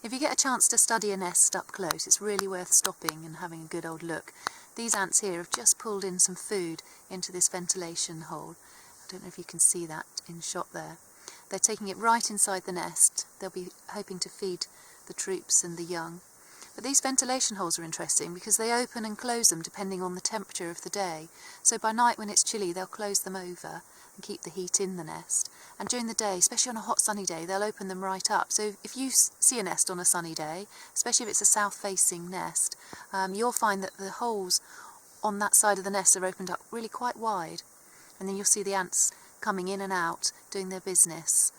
If you get a chance to study a nest up close, it's really worth stopping and having a good old look. These ants here have just pulled in some food into this ventilation hole. I don't know if you can see that in shot there. They're taking it right inside the nest. They'll be hoping to feed the troops and the young. But these ventilation holes are interesting because they open and close them depending on the temperature of the day. So by night when it's chilly, they'll close them over and keep the heat in the nest. And during the day, especially on a hot sunny day, they'll open them right up. So if you see a nest on a sunny day, especially if it's a south-facing nest, you'll find that the holes on that side of the nest are opened up really quite wide. And then you'll see the ants coming in and out, doing their business.